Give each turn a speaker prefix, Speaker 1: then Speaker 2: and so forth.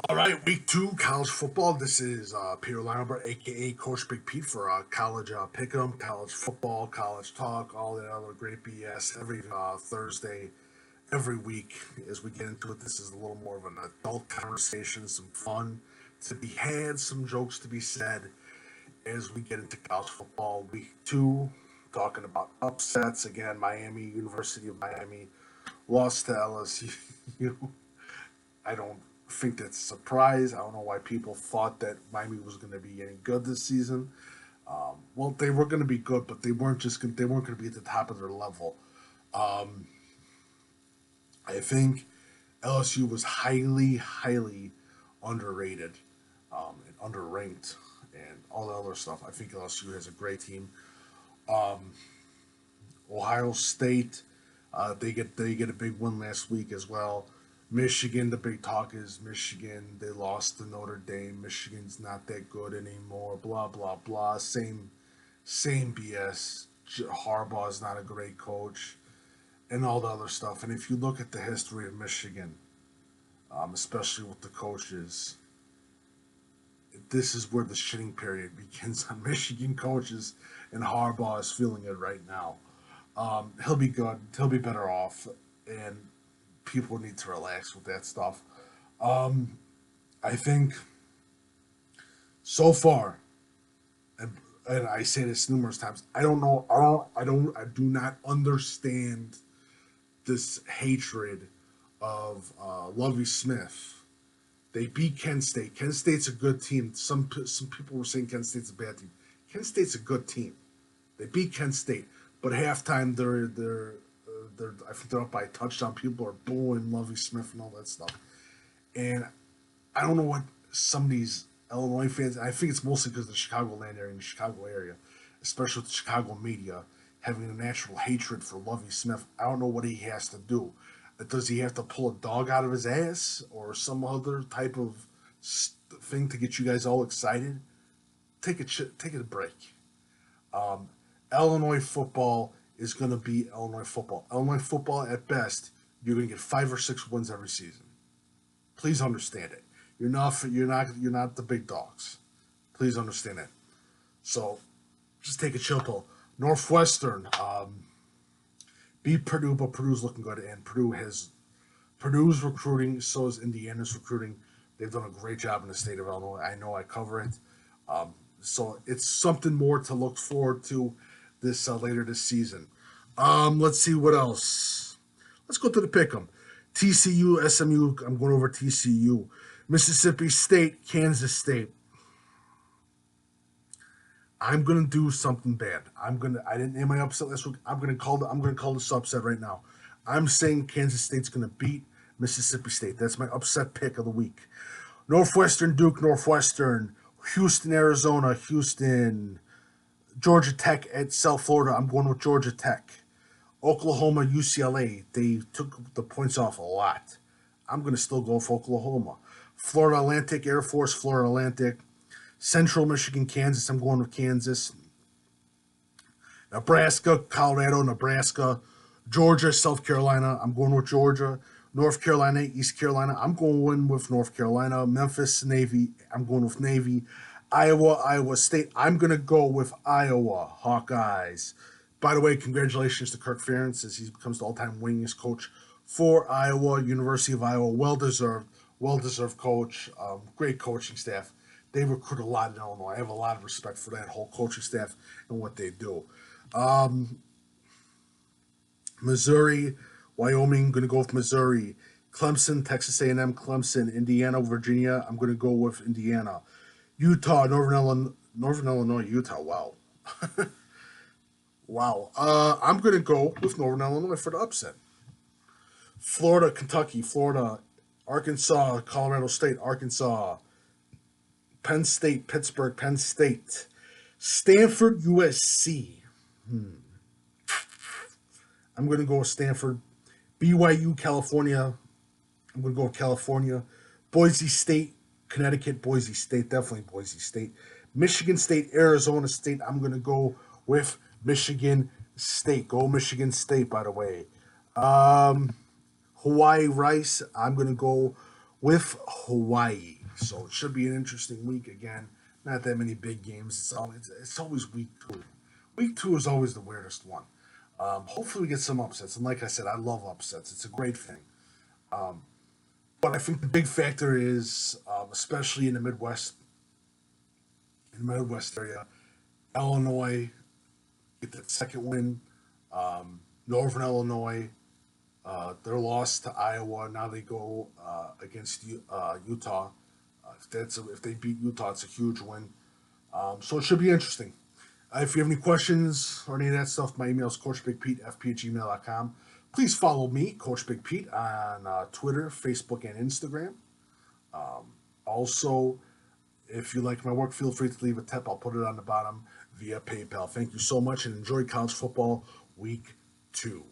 Speaker 1: All right, week two, college football. This is Peter Lambert, aka Coach Big Pete, for college Pickem, college football, college talk, all that other great BS every Thursday, every week. As we get into it, this is a little more of an adult conversation, some fun to be had, some jokes to be said as we get into college football. Week two, talking about upsets again. University of Miami lost to LSU. I don't think that's a surprise. I don't know why people thought that Miami was going to be any good this season. Well, they were going to be good, but they weren't going to be at the top of their level. Um, I think LSU was highly underrated and underranked and all the other stuff. I think LSU has a great team. Um, Ohio State, they get a big win last week as well. Michigan, the big talk is Michigan. They lost to Notre Dame. Michigan's not that good anymore. Blah blah blah. Same BS. Harbaugh is not a great coach, and all the other stuff. And if you look at the history of Michigan, especially with the coaches, this is where the shitting period begins on Michigan coaches, and Harbaugh is feeling it right now. He'll be good. He'll be better off, and people need to relax with that stuff. Um, I think so far, and I say this numerous times. I don't know. I do not understand this hatred of Lovie Smith. They beat Kent State. Kent State's a good team. Some people were saying Kent State's a bad team. Kent State's a good team. They beat Kent State, but halftime they're I think they're up by a touchdown. People are booing Lovie Smith and all that stuff. And I don't know what some of these Illinois fans. I think it's mostly because of the Chicagoland area and the Chicago area, especially with the Chicago media having a natural hatred for Lovie Smith. I don't know what he has to do. Does he have to pull a dog out of his ass or some other type of thing to get you guys all excited? Take a break. Um, Illinois football is going to be Illinois football. Illinois football, at best, you're going to get 5 or 6 wins every season. Please understand it. You're not the big dogs. Please understand it. So just take a chill pill. Northwestern beat Purdue, but Purdue's looking good, and Purdue's recruiting. So is Indiana's recruiting. They've done a great job in the state of Illinois. I know I cover it. So it's something more to look forward to this later this season. Let's see what else. Let's go to the pick'em. TCU, SMU. I'm going over TCU. Mississippi State, Kansas State. I'm gonna do something bad. I didn't name my upset last week. I'm gonna call this upset right now. I'm saying Kansas State's gonna beat Mississippi State. That's my upset pick of the week. Northwestern, Duke, Northwestern, Houston, Arizona, Houston, Georgia Tech at South Florida. I'm going with Georgia Tech. Oklahoma, UCLA. They took the points off a lot. I'm going to still go for Oklahoma. Florida Atlantic, Air Force, Florida Atlantic. Central Michigan, Kansas. I'm going with Kansas. Nebraska, Colorado, Nebraska. Georgia, South Carolina. I'm going with Georgia. North Carolina, East Carolina. I'm going with North Carolina. Memphis, Navy. I'm going with Navy. Iowa, Iowa State. I'm going to go with Iowa Hawkeyes. By the way, congratulations to Kirk Ferentz as he becomes the all-time winningest coach for Iowa, University of Iowa. Well deserved coach. Great coaching staff. They recruit a lot in Illinois. I have a lot of respect for that whole coaching staff and what they do. Um, Missouri, Wyoming. Going to go with Missouri. Clemson, Texas A&M, Clemson, Indiana, Virginia. I'm going to go with Indiana. Utah, Northern Illinois, Utah. Wow. Wow. I'm going to go with Northern Illinois for the upset. Florida, Kentucky, Florida, Arkansas, Colorado State, Arkansas, Penn State, Pittsburgh, Penn State, Stanford, USC. I'm going to go with Stanford. BYU, California. I'm going to go with California. Boise State, Connecticut, Boise State, definitely Boise State. Michigan State, Arizona State. I'm going to go with Michigan State. Go Michigan State, by the way. Hawaii Rice. I'm going to go with Hawaii. So it should be an interesting week again. Not that many big games. It's always week two. Week two is always the weirdest one. Hopefully we get some upsets. And like I said, I love upsets. It's a great thing. But I think the big factor is, especially in the Midwest area, Illinois get that second win. Northern Illinois, their loss to Iowa. Now they go against Utah. If they beat Utah, it's a huge win. So it should be interesting. If you have any questions or any of that stuff, my email is coachbigpete@gmail.com. Please follow me, Coach Big Pete, on Twitter, Facebook, and Instagram. Also, if you like my work, feel free to leave a tip. I'll put it on the bottom via PayPal. Thank you so much and enjoy college football week 2.